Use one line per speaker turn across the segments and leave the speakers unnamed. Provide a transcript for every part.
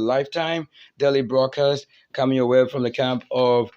lifetime daily broadcast coming your way from the camp of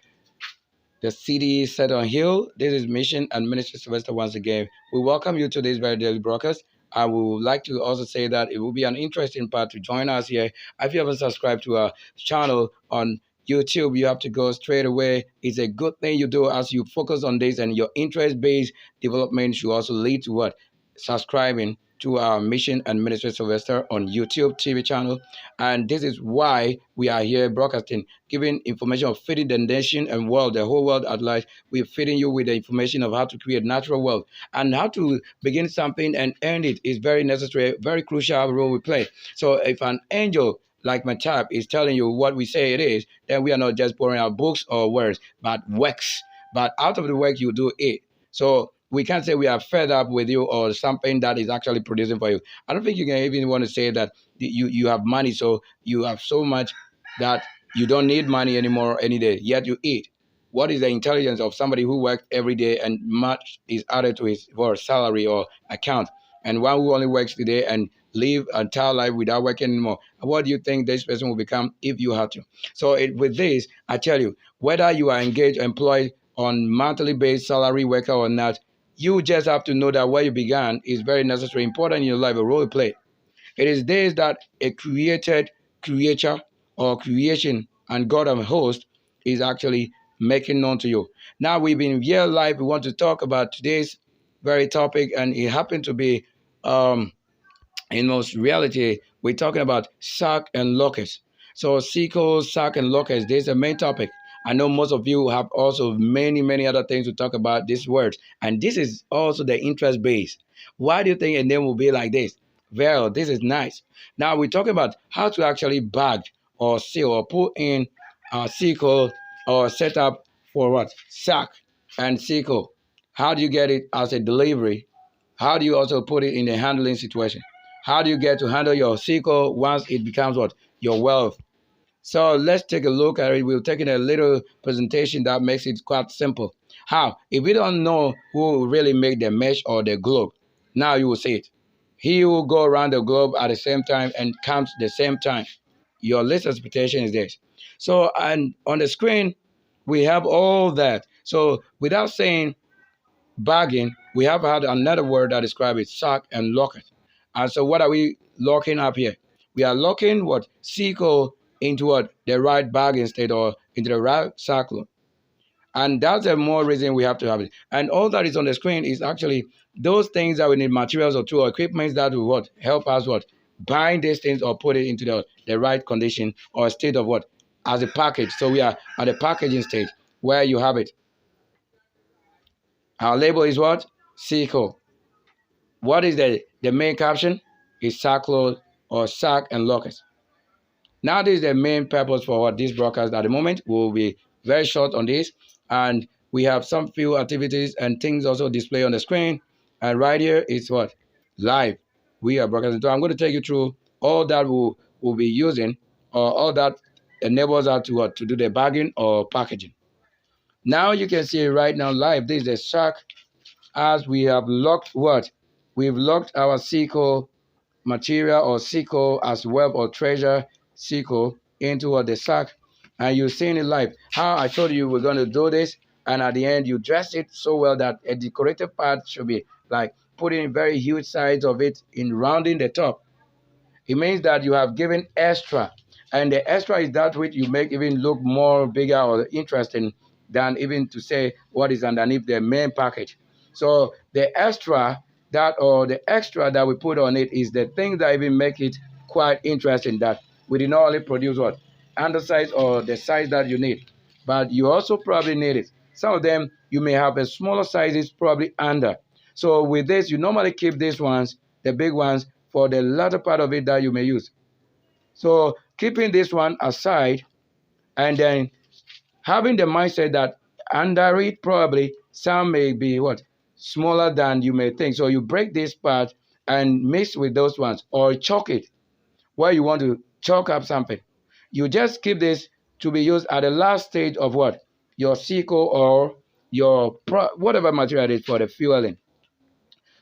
the city set on hill. This is Mission and Minister Sylvester once again. We welcome you to this very daily broadcast. I would like to also say that it will be an interesting part to join us here. If you haven't subscribed to our channel on YouTube, you have to go straight away. It's a good thing you do as you focus on this, and your interest-based development should also lead to what? Subscribing to our Mission and Ministry Sylvester on YouTube TV channel. And this is why we are here broadcasting, giving information of feeding the nation and world, the whole world at large. We're feeding you with the information of how to create natural wealth and how to begin something and earn it is very necessary, very crucial role we play. So if an angel like my type is telling you what we say it is, then we are not just pouring out books or words, but works. But out of the work, you do it. So we can't say we are fed up with you or something that is actually producing for you. I don't think you can even want to say that you have money, so you have so much that you don't need money anymore any day, yet you eat. What is the intelligence of somebody who works every day and much is added to his or salary or account, and one who only works today and live a entire life without working anymore? What do you think this person will become if you had to? So with this, I tell you, whether you are engaged, employed on monthly based salary worker or not, you just have to know that where you began is very necessary, important in your life, a role you play. It is this that a created creature or creation and God of host is actually making known to you. Now we've been here live. We want to talk about today's very topic, and it happened to be in most reality, we're talking about sack and locust. So sickle, sack, and locust, this is the main topic. I know most of you have also many other things to talk about these words. And this is also the interest base. Why do you think a name will be like this? Well, this is nice. Now we're talking about how to actually bag or seal or put in a sickle or set up for what? Sack and sickle. How do you get it as a delivery? How do you also put it in a handling situation? How do you get to handle your sickle once it becomes what? Your wealth. So let's take a look at it. We'll take in a little presentation that makes it quite simple. How? If we don't know who will really make the mesh or the globe, now you will see it. He will go around the globe at the same time and count the same time. Your least expectation is this. So, and on the screen, we have all that. So without saying bagging, we have had another word that describes it, sack and locust. And so what are we locking up here? We are locking what? Sickle into what? The right bagging state or into the right cycle. And that's the more reason we have to have it. And all that is on the screen is actually those things that we need, materials or tool equipment that will what? Help us what? Bind these things or put it into the right condition or state of what? As a package. So we are at the packaging stage where you have it. Our label is what? Sickle. What is the main caption? Is sackload or sack and locust. Now this is the main purpose for what this broadcast at the moment. We'll be very short on this, and we have some few activities and things also displayed on the screen. And right here is what? Live. We are broadcasting. So I'm going to take you through all that we'll be using, or all that enables us to what? To do the bagging or packaging. Now you can see right now live. This is the sack. As we have locked what? We've locked our sickle material or sickle as wealth or treasure sickle into the sack, and you've seen it live. How I told you we're going to do this, and at the end you dress it so well that a decorative part should be like putting very huge sides of it in rounding the top. It means that you have given extra, and the extra is that which you make even look more bigger or interesting than even to say what is underneath the main package. So the extra that we put on it is the thing that even make it quite interesting, that we did not only produce what? Undersize or the size that you need, but you also probably need it. Some of them you may have a smaller sizes probably under. So with this, you normally keep these ones, the big ones, for the latter part of it that you may use. So keeping this one aside, and then having the mindset that under it probably some may be what? Smaller than you may think. So you break this part and mix with those ones, or chalk it where you want to chalk up something. You just keep this to be used at the last stage of what? Your sickle or your whatever material it is for the fueling.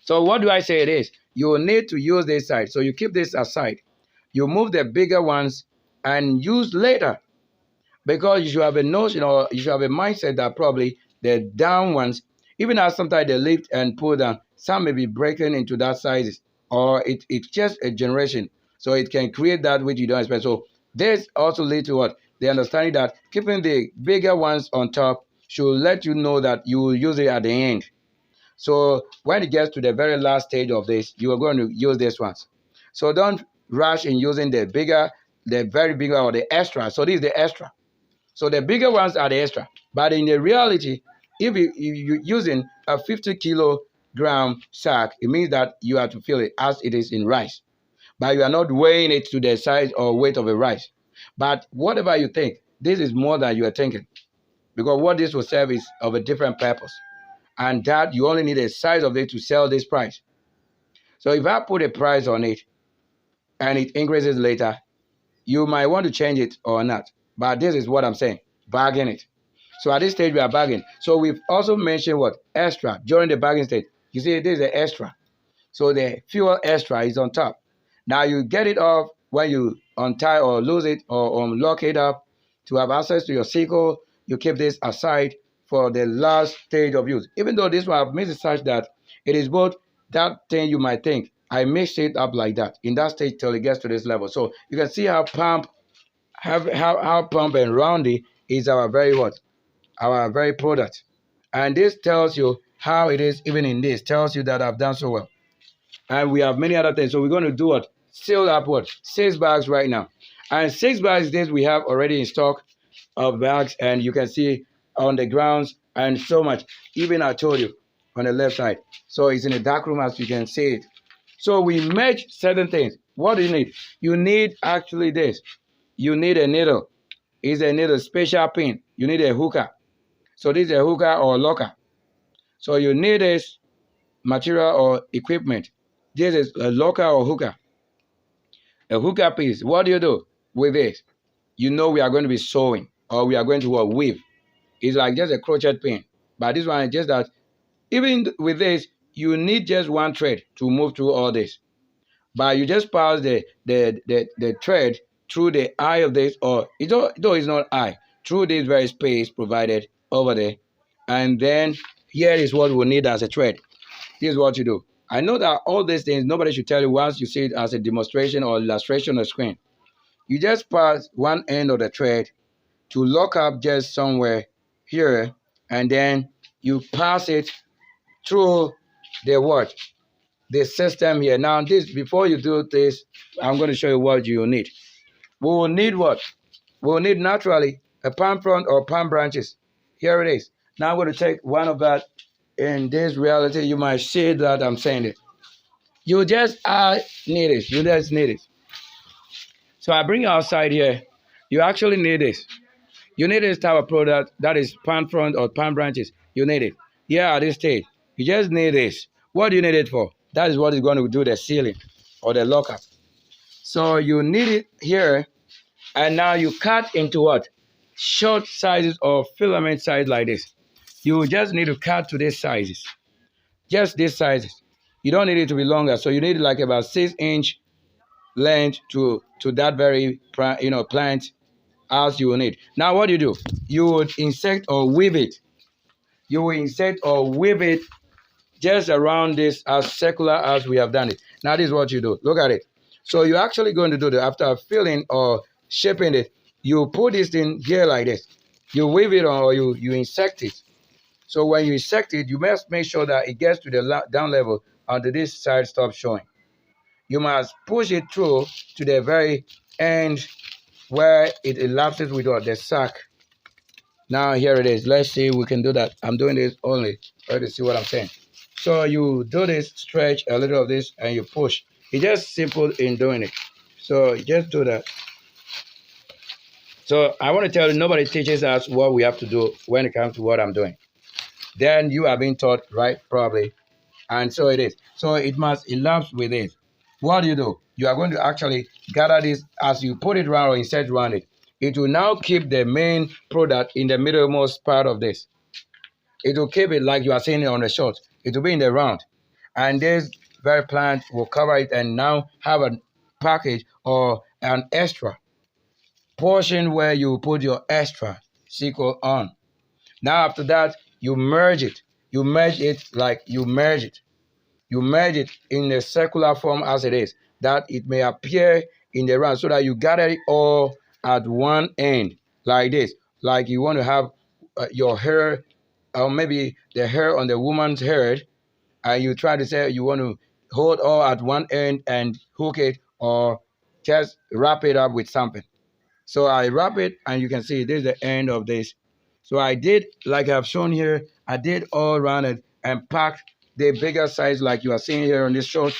So what do I say it is? You will need to use this side. So you keep this aside. You move the bigger ones and use later, because you should have a notion or you should have a mindset that probably the down ones, even as sometimes they lift and pull down, some may be breaking into that sizes, or it's just a generation. So it can create that which you don't expect. So this also lead to what? The understanding that keeping the bigger ones on top should let you know that you will use it at the end. So when it gets to the very last stage of this, you are going to use these ones. So don't rush in using the bigger, the very bigger or the extra. So this is the extra. So the bigger ones are the extra. But in the reality, if you're using a 50-kilogram sack, it means that you have to fill it as it is in rice. But you are not weighing it to the size or weight of a rice. But whatever you think, this is more than you are thinking. Because what this will serve is of a different purpose. And that you only need a size of it to sell this price. So if I put a price on it and it increases later, you might want to change it or not. But this is what I'm saying. Bargain it. So at this stage, we are bargaining. So we've also mentioned what? Extra. During the bargain stage. You see, this is the extra. So the fuel extra is on top. Now you get it off when you untie or lose it or unlock it up to have access to your sickle. You keep this aside for the last stage of use. Even though this one I've made it such that it is both that thing you might think, I mix it up like that in that stage till it gets to this level. So you can see how pump and roundy is our very what? Our very product. And this tells you how it is even in this. Tells you that I've done so well. And we have many other things. So we're going to do what? Seal up what? 6 bags right now. And 6 bags this we have already in stock of bags. And you can see on the grounds and so much. Even I told you on the left side. So it's in a dark room as you can see it. So we match certain things. What do you need? You need actually this. You need a needle. It's a needle special pin. You need a hooker. So this is a hooker or locker. So you need this material or equipment. This is a locker or hooker. A hooker piece. What do you do with this? You know we are going to be sewing or we are going to weave. It's like just a crochet pin. But this one is just that even with this, you need just one thread to move through all this. But you just pass the thread through the eye of this, or though it's not eye, through this very space provided over there. And then here is what we need as a thread. This is what you do. I know that all these things, nobody should tell you once you see it as a demonstration or illustration on the screen. You just pass one end of the thread to lock up just somewhere here, and then you pass it through the what? The system here. Now, this before you do this, I'm going to show you what you need. We will need what? We will need naturally a palm frond or palm branches. Here it is. Now I'm going to take one of that. In this reality, you might see that I'm saying it. You just need it. You just need it. So I bring it outside here. You actually need this. You need this type of product that is palm frond or palm branches. You need it. Here at this stage, you just need this. What do you need it for? That is what is going to do the sealing or the lockup. So you need it here, and now you cut into what? Short sizes or filament size like this. You just need to cut to these sizes. Just these sizes. You don't need it to be longer. So you need like about 6-inch length to that very plant as you will need. Now what do? You would insert or weave it. You will insert or weave it just around this as circular as we have done it. Now this is what you do. Look at it. So you're actually going to do that after filling or shaping it. You put this in here like this. You weave it on or you insect it. So when you insect it, you must make sure that it gets to the down level until this side stops showing. You must push it through to the very end where it elapses with the sack. Now here it is. Let's see if we can do that. I'm doing this only. Try to see what I'm saying. So you do this, stretch a little of this, and you push. It's just simple in doing it. So just do that. So I want to tell you, nobody teaches us what we have to do when it comes to what I'm doing. Then you are being taught, right? Probably. And so it is. So it must elapse with it. What do? You are going to actually gather this as you put it around or insert around it. It will now keep the main product in the middlemost part of this. It will keep it like you are seeing it on the short. It will be in the round. And this very plant will cover it and now have a package or an extra. portion where you put your extra sickle on. Now after that, you merge it. You merge it like you merge it. You merge it in a circular form as it is, that it may appear in the round so that you gather it all at one end like this. Like you want to have your hair, or maybe the hair on the woman's head, and you try to say you want to hold all at one end and hook it, or just wrap it up with something. So I wrap it, and you can see this is the end of this. So I did, like I've shown here, I did all around it and packed the bigger size like you are seeing here on this shot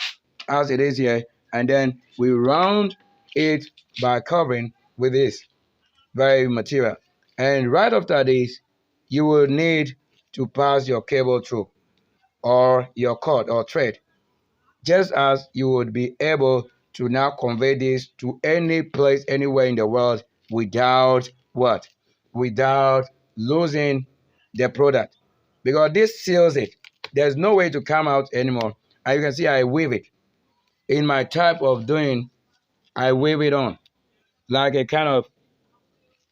as it is here. And then we round it by covering with this very material. And right after this, you will need to pass your cable through, or your cord or thread, just as you would be able to now convey this to any place anywhere in the world without what? Without losing the product. Because this seals it. There's no way to come out anymore. And you can see I weave it. In my type of doing, I weave it on. Like a kind of,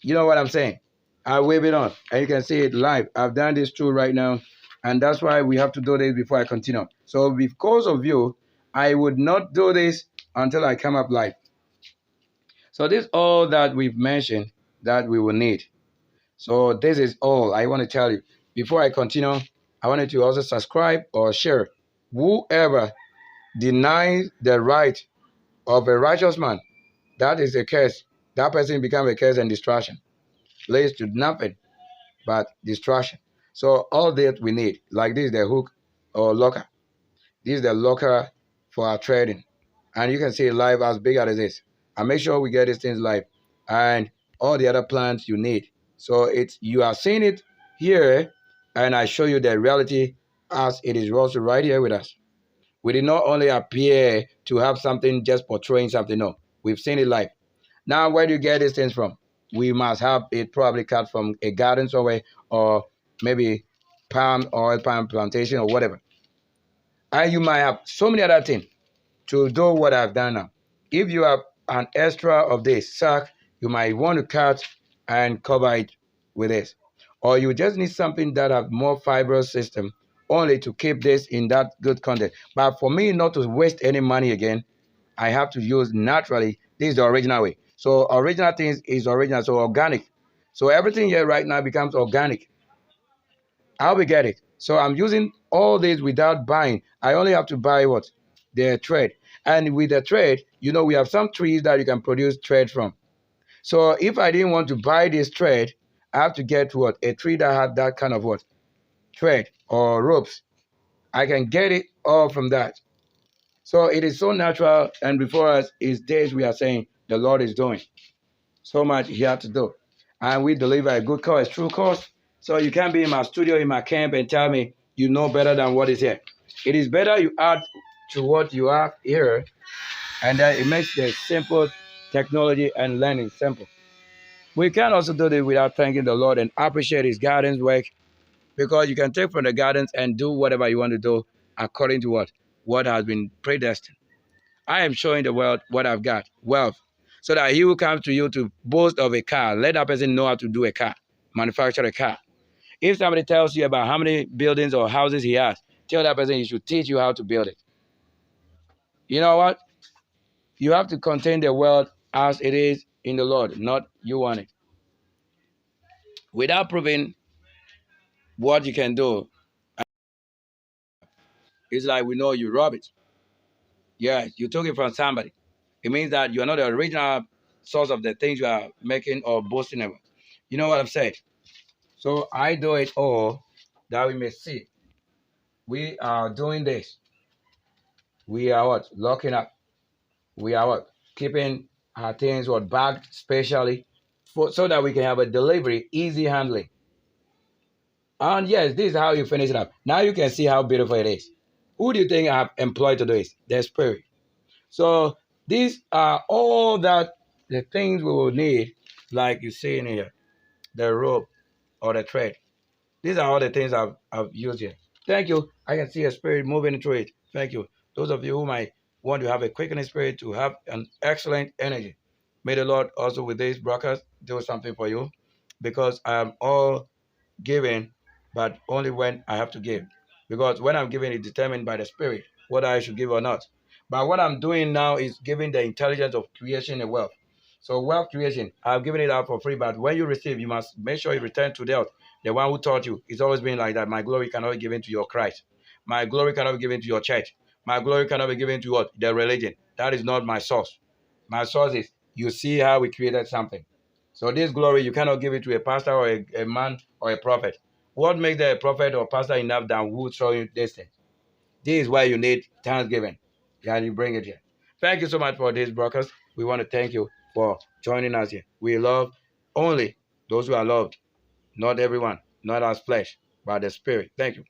you know what I'm saying? I wave it on. And you can see it live. I've done this too right now. And that's why we have to do this before I continue. So because of you, I would not do this until I come up live. So this is all that we've mentioned that we will need. So this is all I want to tell you. Before I continue, I wanted to also subscribe or share. Whoever denies the right of a righteous man, that is a curse. That person becomes a curse and distraction. Leads to nothing but distraction. So all that we need, like this is the hook or locker. This is the locker for our trading. And you can see it live as big as it is. And make sure we get these things live. And all the other plans you need. So it's you are seeing it here, and I show you the reality as it is also right here with us. We did not only appear to have something just portraying something, no. We've seen it live. Now, where do you get these things from? We must have it probably cut from a garden somewhere, or maybe palm plantation or whatever. And you might have so many other things to do what I've done now. If you have an extra of this sack, you might want to cut and cover it with this. Or you just need something that have more fibrous system only to keep this in that good content. But for me not to waste any money again, I have to use naturally. This is the original way. So original things is original, so organic. So everything here right now becomes organic. How we get it? So I'm using all this without buying. I only have to buy what? The thread. And with the thread, we have some trees that you can produce thread from. So if I didn't want to buy this thread, I have to get what? A tree that had that kind of what? Thread or ropes. I can get it all from that. So it is so natural, and before us is days we are saying the Lord is doing so much he had to do. And we deliver a good cause, true cause. So you can't be in my studio, in my camp, and tell me you know better than what is here. It is better you add to what you have here, and then it makes the simple technology and learning simple. We can also do this without thanking the Lord and appreciate his guidance work, because you can take from the guidance and do whatever you want to do according to what has been predestined. I am showing the world what I've got, wealth, so that he will come to you to boast of a car. Let that person know how to do a car, manufacture a car. If somebody tells you about how many buildings or houses he has, tell that person he should teach you how to build it. You know what? You have to contain the world as it is in the Lord, not you want it. Without proving what you can do, it's like we know you rob it. Yeah, you took it from somebody. It means that you are not the original source of the things you are making or boasting about. You know what I'm saying? So I do it all that we may see. We are doing this. We are what? Locking up. We are what? Keeping our things what bagged specially so that we can have a delivery, easy handling. And yes, this is how you finish it up. Now you can see how beautiful it is. Who do you think I have employed to do this? The spirit. So these are all that the things we will need, like you see in here, the rope or the thread. These are all the things I've used here. Thank you. I can see a spirit moving through it. Thank you. Those of you who might want to have a quickening spirit to have an excellent energy. May the Lord also with these broadcasts do something for you, because I am all giving, but only when I have to give. Because when I'm giving, it's determined by the Spirit whether I should give or not. But what I'm doing now is giving the intelligence of creation and wealth. So wealth creation, I've given it out for free, but when you receive, you must make sure you return to the one who taught you. It's always been like that. My glory cannot be given to your Christ. My glory cannot be given to your church. My glory cannot be given to what? The religion. That is not my source. My source is you see how we created something. So this glory, you cannot give it to a pastor or a man or a prophet. What makes a prophet or pastor enough than who show you this thing? This is why you need thanksgiving. And you bring it here. Thank you so much for this broadcast. We want to thank you for joining us here. We love only those who are loved, not everyone, not as flesh, but the spirit. Thank you.